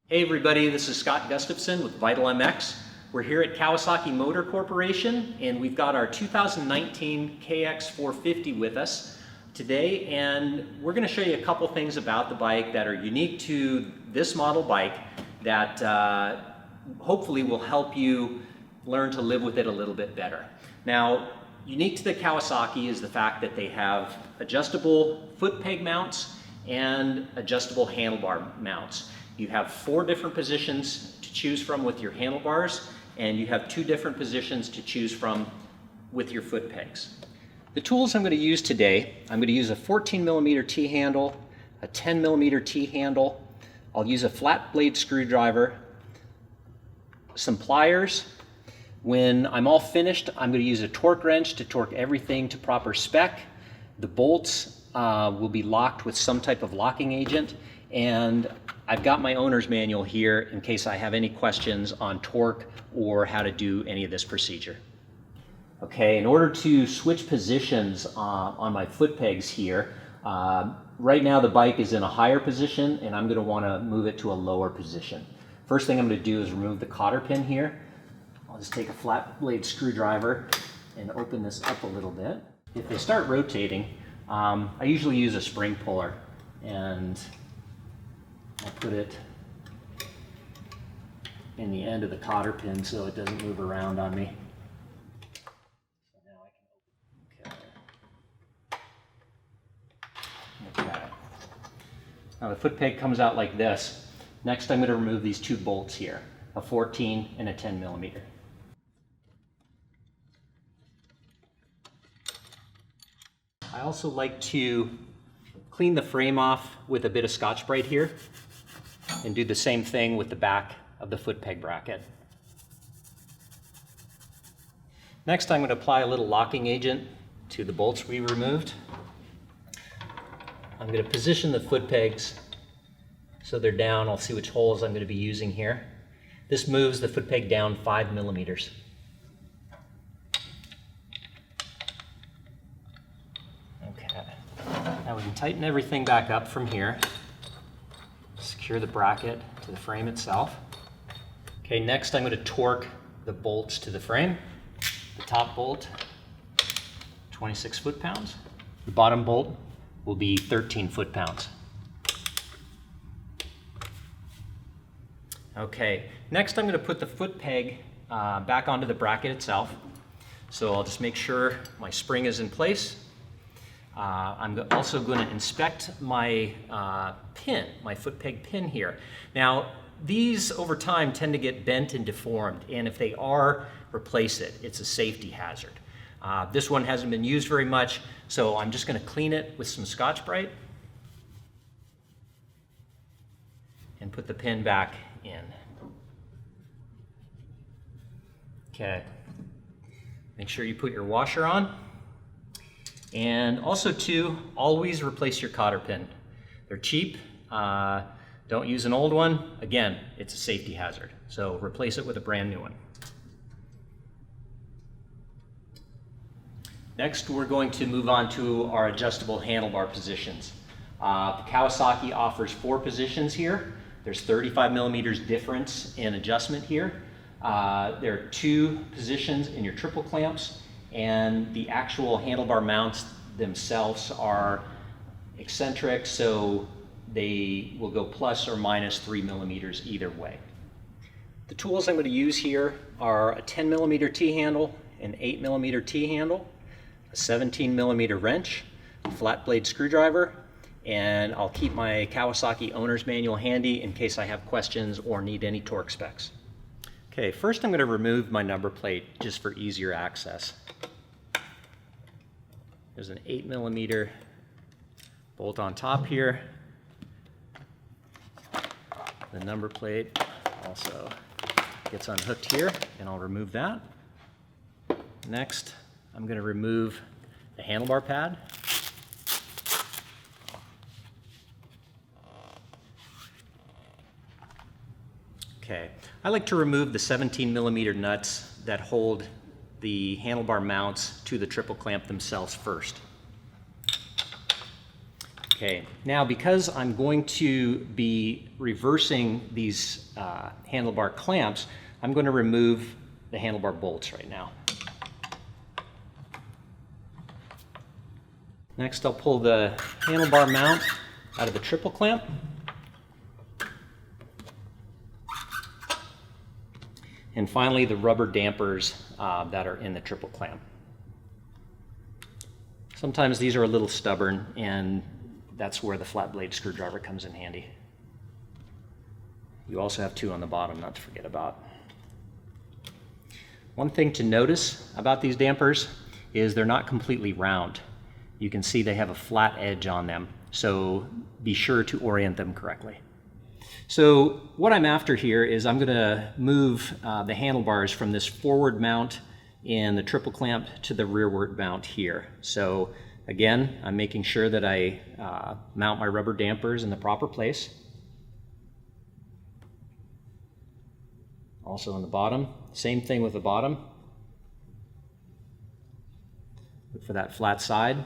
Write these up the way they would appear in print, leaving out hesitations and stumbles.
Hey everybody, this is Scott Gustafson with Vital MX. We're here at Kawasaki Motor Corporation and we've got our 2019 KX450 with us today, and we're going to show you a couple things about the bike that are unique to this model bike that hopefully will help you learn to live with it a little bit better. Now, unique to the Kawasaki is the fact that they have adjustable foot peg mounts and adjustable handlebar mounts. You have 4 different positions to choose from with your handlebars, and you have 2 different positions to choose from with your foot pegs. The tools I'm going to use today, I'm going to use a 14mm T-handle, a 10mm T-handle, I'll use a flat blade screwdriver, some pliers. When I'm all finished, I'm going to use a torque wrench to torque everything to proper spec. The bolts will be locked with some type of locking agent, and I've got my owner's manual here in case I have any questions on torque or how to do any of this procedure. Okay, in order to switch positions on my foot pegs here, right now the bike is in a higher position and I'm going to want to move it to a lower position. First thing I'm going to do is remove the cotter pin here. I'll just take a flat blade screwdriver and open this up a little bit. If they start rotating, I usually use a spring puller, and I'll put it in the end of the cotter pin so it doesn't move around on me. So now I can open. Okay. Now the foot peg comes out like this. Next I'm going to remove these 2 bolts here, a 14 and a 10mm. I also like to clean the frame off with a bit of Scotch-Brite here and do the same thing with the back of the foot peg bracket. Next, I'm going to apply a little locking agent to the bolts we removed. I'm going to position the foot pegs so they're down. I'll see which holes I'm going to be using here. This moves the foot peg down 5mm. Now we can tighten everything back up from here. Secure the bracket to the frame itself. Okay, next I'm going to torque the bolts to the frame. The top bolt, 26 foot-pounds. The bottom bolt will be 13 foot-pounds. Okay, next I'm going to put the foot peg back onto the bracket itself. So I'll just make sure my spring is in place. I'm also going to inspect my pin, my foot peg pin here. Now, these over time tend to get bent and deformed, and if they are, replace it. It's a safety hazard. This one hasn't been used very much, so I'm just going to clean it with some Scotch-Brite and put the pin back in. Okay. Make sure you put your washer on. And also too, always replace your cotter pin. They're cheap. Don't use an old one. Again, it's a safety hazard. So replace it with a brand new one. Next, we're going to move on to our adjustable handlebar positions. Kawasaki offers 4 positions here. There's 35mm difference in adjustment here. There are 2 positions in your triple clamps, and the actual handlebar mounts themselves are eccentric, so they will go plus or minus 3mm either way. The tools I'm going to use here are a 10mm T-handle, an 8mm T-handle, a 17mm wrench, a flat blade screwdriver, and I'll keep my Kawasaki owner's manual handy in case I have questions or need any torque specs. Okay, first I'm going to remove my number plate just for easier access. There's an 8mm bolt on top here. The number plate also gets unhooked here, and I'll remove that. Next, I'm going to remove the handlebar pad. Okay, I like to remove the 17mm nuts that hold the handlebar mounts to the triple clamp themselves first. Okay, now because I'm going to be reversing these handlebar clamps, I'm going to remove the handlebar bolts right now. Next, I'll pull the handlebar mount out of the triple clamp. And finally, the rubber dampers that are in the triple clamp. Sometimes these are a little stubborn, and that's where the flat blade screwdriver comes in handy. You also have two on the bottom, not to forget about. One thing to notice about these dampers is they're not completely round. You can see they have a flat edge on them, so be sure to orient them correctly. So what I'm after here is I'm going to move the handlebars from this forward mount in the triple clamp to the rearward mount here. So again, I'm making sure that I mount my rubber dampers in the proper place. Also on the bottom, same thing with the bottom. Look for that flat side.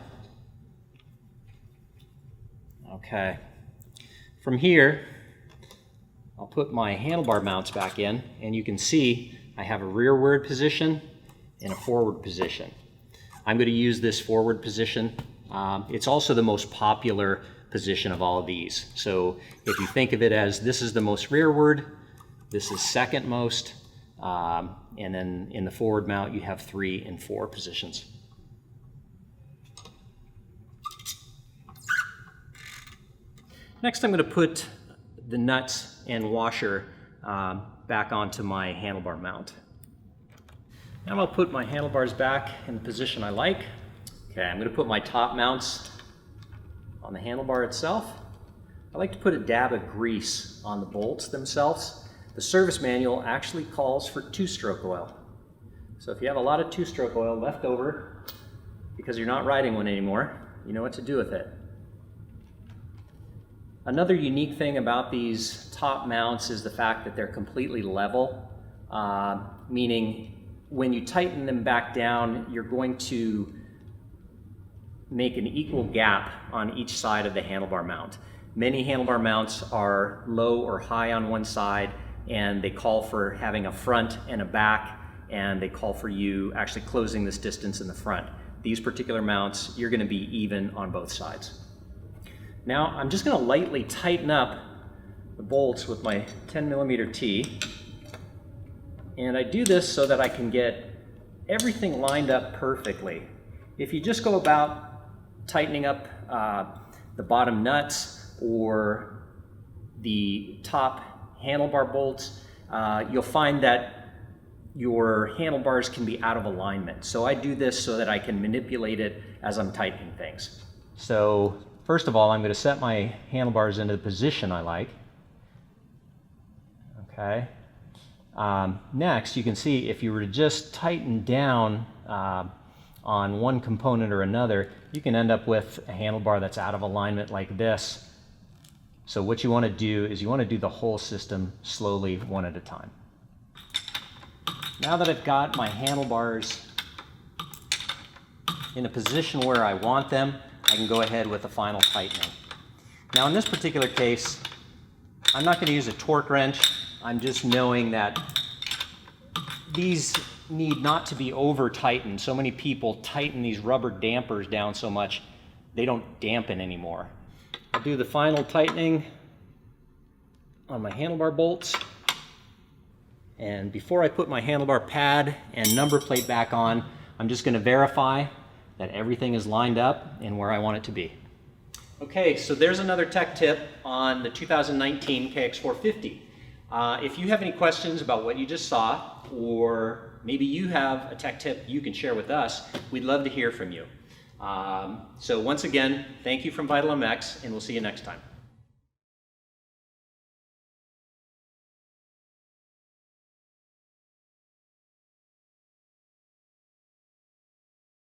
Okay. From here, I'll put my handlebar mounts back in, and you can see I have a rearward position and a forward position. I'm going to use this forward position. It's also the most popular position of all of these. So if you think of it as this is the most rearward, this is second most, and then in the forward mount you have 3 and 4 positions. Next, I'm going to put the nuts and washer back onto my handlebar mount. Now I'll put my handlebars back in the position I like. Okay, I'm going to put my top mounts on the handlebar itself. I like to put a dab of grease on the bolts themselves. The service manual actually calls for 2-stroke oil. So if you have a lot of 2-stroke oil left over because you're not riding one anymore, you know what to do with it. Another unique thing about these top mounts is the fact that they're completely level, meaning when you tighten them back down, you're going to make an equal gap on each side of the handlebar mount. Many handlebar mounts are low or high on one side, and they call for having a front and a back, and they call for you actually closing this distance in the front. These particular mounts, you're going to be even on both sides. Now I'm just going to lightly tighten up the bolts with my 10mm T, and I do this so that I can get everything lined up perfectly. If you just go about tightening up the bottom nuts or the top handlebar bolts, you'll find that your handlebars can be out of alignment. So I do this so that I can manipulate it as I'm tightening things. So first of all, I'm going to set my handlebars into the position I like. Okay. Next, you can see if you were to just tighten down on one component or another, you can end up with a handlebar that's out of alignment like this. So what you want to do is you want to do the whole system slowly, one at a time. Now that I've got my handlebars in a position where I want them, I can go ahead with the final tightening. Now in this particular case, I'm not going to use a torque wrench. I'm just knowing that these need not to be over tightened. So many people tighten these rubber dampers down so much they don't dampen anymore. I'll do the final tightening on my handlebar bolts. And before I put my handlebar pad and number plate back on, I'm just going to verify that everything is lined up and where I want it to be. Okay, so there's another tech tip on the 2019 KX450. If you have any questions about what you just saw, or maybe you have a tech tip you can share with us, we'd love to hear from you. So once again, thank you from Vital MX, and we'll see you next time.